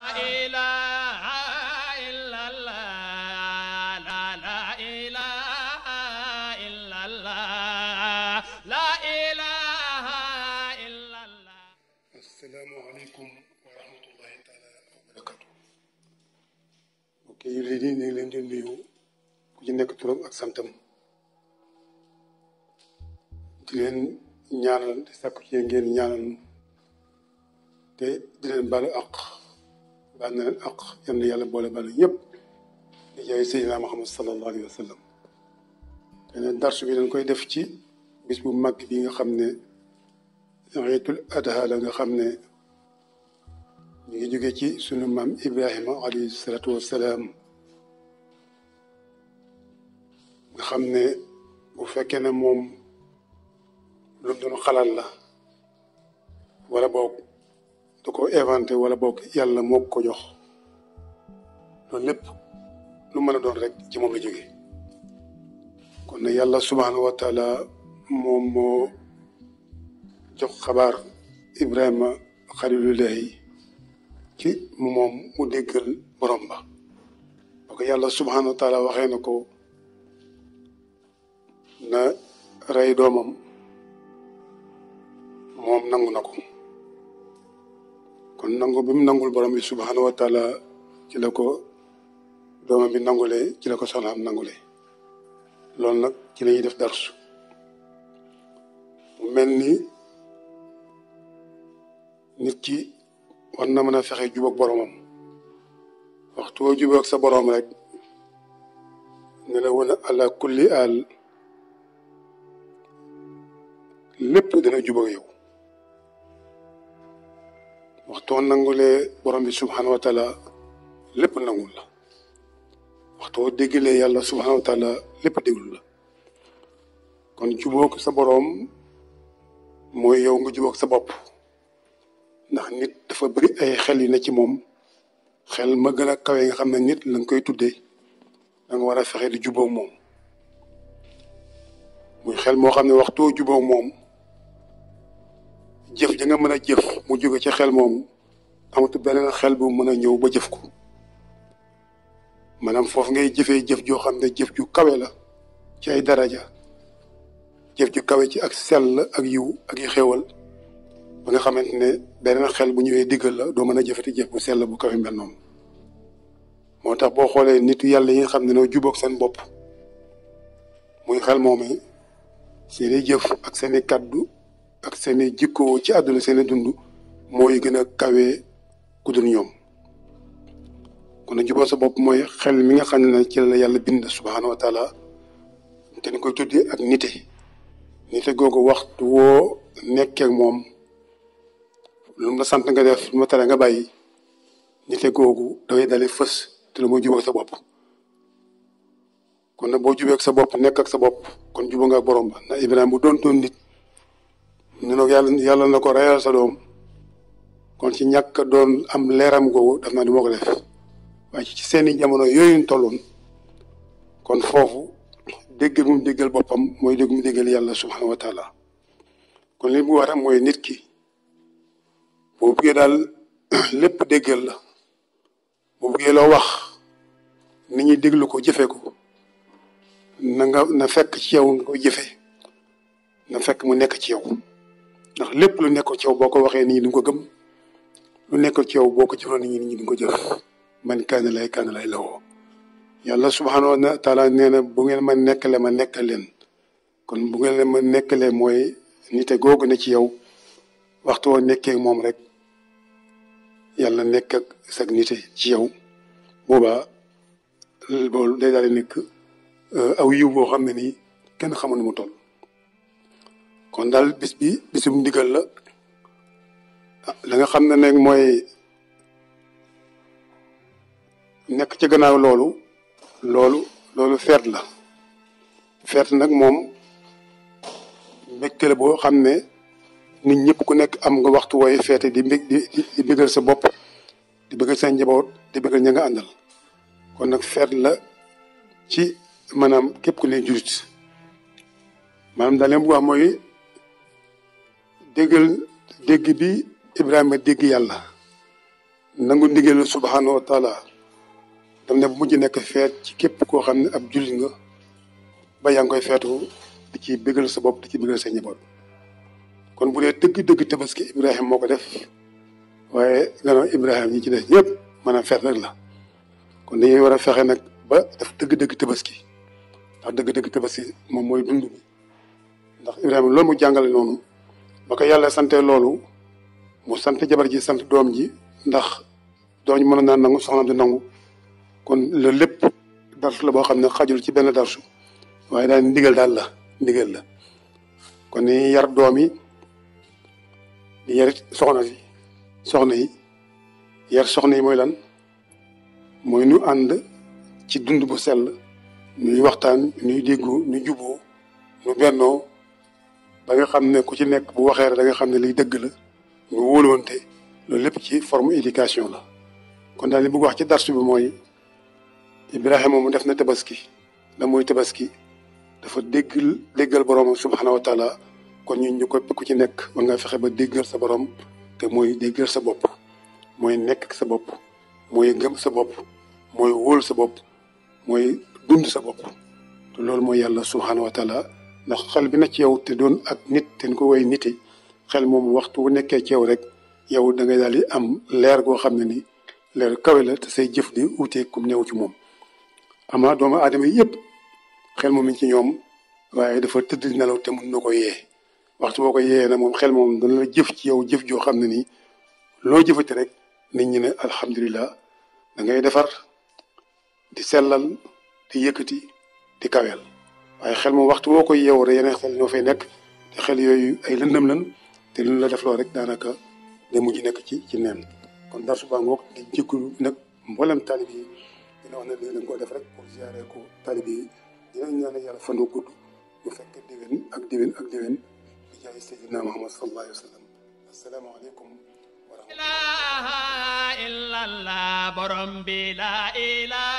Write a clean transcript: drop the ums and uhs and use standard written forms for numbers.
إله إلا الله لا إله إلا الله لا إله إلا الله. السلام عليكم ورحمة الله تعالى وبركاته. ok léegi ñu ngi leen di nuyu ku ci nekk turam ak santam di leen ñaanal di sàkku ci ngeen ñaanal te di leen baalu àq baal na leen àq yal na yàlla boole baalu ñëpp di jaay Seydina Muhammad sallallahu alayhi wa sallam. te ne darsu bi dañ koy def ci bis bu mag bi nga xam ne Iidul Adha la nga xam ne ñu ngi jóge ci sunu maam Ibrahima alayhi salaatu wassalaam nga xam ne bu fekkee ne moom lu doon xalaat la wala boog da ko inventé wala boog yàlla moo ko jox loolu lépp lu mën a doon rek ci moom la jóge kon ne yàlla subhaanahu wa taala moom moo jox xabaar Ibrahima xalilullahi ci moom mu déggal borom ba ba ko yàlla subhaanahu wa taala waxee na ko na rey doomam moom nangu na ko kon nangu bi mu nangul borom bi subhaanahu wa taala ci la ko doomam bi nangulee ci la ko soxnaam nangulee loolu nag ci la ñuy def darsu mu mel ni nit ki war na mën a fexe jubóog boromam waxtu woo jubóog sa borom rek ne la wala ala kulli al lépp dina jubóog yow waxtu woo nangulee borom bi subhanahu wa taala lépp nangul la waxtu woo déggalee yàlla subhanahu wa taala lépp déggul la kon jubóog sa borom mooy yow nga jubóog sa bopp. ndax nit dafa bëri ay xel yu ne ci moom xel ma gën a kawe nga xam ne nit la nga koy tuddee da nga war a fexe di jubóog moom muy xel moo xam ne waxtoo jubóog moom jëf ja nga mën a jëf mu jóge ci xel moom amatu beneen xel bu mën a ñëw ba jëf ko maanaam foofu ngay jëfee jëf joo xam ne jëf ju kawe la ci ay daraja jëf ju kawe ci ak sell ak yiw ak yu xéewal ba nga xamante ne beneen xel bu ñëwee diggal la doo mën a jëfati jëf bu sell bu kawe mel noonu moo tax boo xoolee nitu yàlla yi nga xam ne noo jubóog seen bopp muy xel moom yi seeni jëf ak seeni kaddu ak seeni jikkoo ci àdduna seeni dund mooy gën a kawee ku dul ñoom kon nag jubóog sa bopp mooy xel mi nga xam ne ci la yàlla bind subhaanahu wa taala te ni koy tuddee ak nite googu waxtu woo nekkee ak moom lu mu la sant nga def lu ma tere nga bàyyi nite googu dafay dale fës te lu mooy jubóog sa bopp kon nag boo jubóog sa bopp nekk ak sa bopp kon jubóo nga ak borom ba ndax Ibrahima bu doon nit ñu ne yàlla na ko reyal sa doom kon ci ñàkk doon am leeram googu daf naa du moo ko def waaye ci seeni jamono yooyu ñu tolloon kon foofu déggal mu déggal boppam mooy dégg mu déggal yàlla subhanahu wa taala kon li mu war a mooy nit ki boo buggee daal lépp déggal la boo buggee loo wax nit ñi déglu ko jëfe ko na fekk ci yow nga ko jëfe na fekk mu nekk ci yow ndax lépp lu nekk ci yow boo ko waxee nit ñi duñ ko gëm lu nekk ci yow boo ko jëfoon nit ñi duñ ko jëf man kaana lay lawoo yàlla subhanahu wa taala nee na bu ngeen ma nekkale ma nekkal leen kon bu ngeen ma nekkalee mooy nite googu ne ci yow waxtu woo nekkee moom rek yàlla nekk ak sag nite ci yow boobaa loolu day daal di nekk aw yiw boo xam ne nii kenn xamul nu mu toll kon daal bisum ndigal la nga xam ne nag mooy nekk ci gannaaw loolu feet la feet nag moom mbégte la boo xam ne nit ñëpp ku nekk am nga waxtu wooy feete di bëggal sa bopp di bëggal sa njaboot di bëggal ña nga àndal kon nag feet la ci maanaam képp ku ne julit maanaam daal leen bu wax mooy dégg bi Ibrahima dégg yàlla nangu ndigal subhanahu wa taala dam ne bu mujj nekk feet ci képp koo xam ne ab jullit nga ba yaa ngi koy feetu di ci bëggal sa bopp di ci bëggal sa njaboot kon bu dee dëgg-dëgg tabaski Ibrahima moo ko def waaye gannaaw Ibrahima ñi ci def ñëpp maanaam feet rek la kon dañuy war a fexe nag ba def dëgg-dëgg tabaski ndax dëgg-dëgg tabaski moom mooy dund bi ndax Ibrahima loolu mu jàngale noonu ba ko yàlla sante loolu mu sant jabar ji sant doom ji ndax doom ji mën naa nangu soxnaam di nangu kon loolu lépp darsu la boo xam ne xajul ci benn darsu waaye daal ndigal daal la ndigal la kon ni yar doom yi di yar soxna yi yar soxna yi mooy lan mooy ñu ànd ci dund bu sell ñuy waxtaan ñuy déggoo ñu juboo ñu bennoo ba nga xam ne ku ci nekk bu waxee rek da nga xam ne liy dëgg la ñu wóolonte loolu lépp ci forme éducation la kon daal li bëgg wax ci darsu bi mooy Ibrahima mu def na tabaski la mooy tabaski dafa déggal borom subhanahu wa taala kon ñu ko ku ci nekk war nga fexe ba déggal sa borom te mooy déggal sa bopp mooy nekk ak sa bopp mooy gëm sa bopp mooy wóol sa bopp mooy dund sa bopp te loolu mooy yàlla subhanahu wa taala ndax xel bi na ci yow te doon ak nit te ko way niti xel moom waxtu bu nekkee ci yow rek yow da ngay daal di am leer goo xam ne ni leer kawe la te say jëf di utee kum neew ci moom ama doomu aadama yi yëpp xel moom mi ci ñoom waaye dafa tëdd nelaw te mun na ko yee waxtu boo ko yee na moom xel moom dana la jëf ci yow jëf joo xam ne nii loo jëfati rek nit ñi ne alhamdulilah da ngay defar di sellal di yëkkati di kaweel waaye xel moom waxtu boo ko yeewu rek yeneen xel ñoo fay nekk te xel yooyu ay lëndëm lan te lu la def loo rek daanaka day mujj nekk ci neen kon darsu baa ngoog di jégalu nag mboolem taalib yi dina wax ne lii lañ ko def rek pour ziare ko taalib yi dinañ ñaan yàlla fan wu gudd ñu fekk déwén ak déwén ak déwén bi jaay Seydina Muhammad sallallahu alayhi wa sallam asalaamaaleykum wa rahmatulah. La ilaha illallah borom bi la ilaha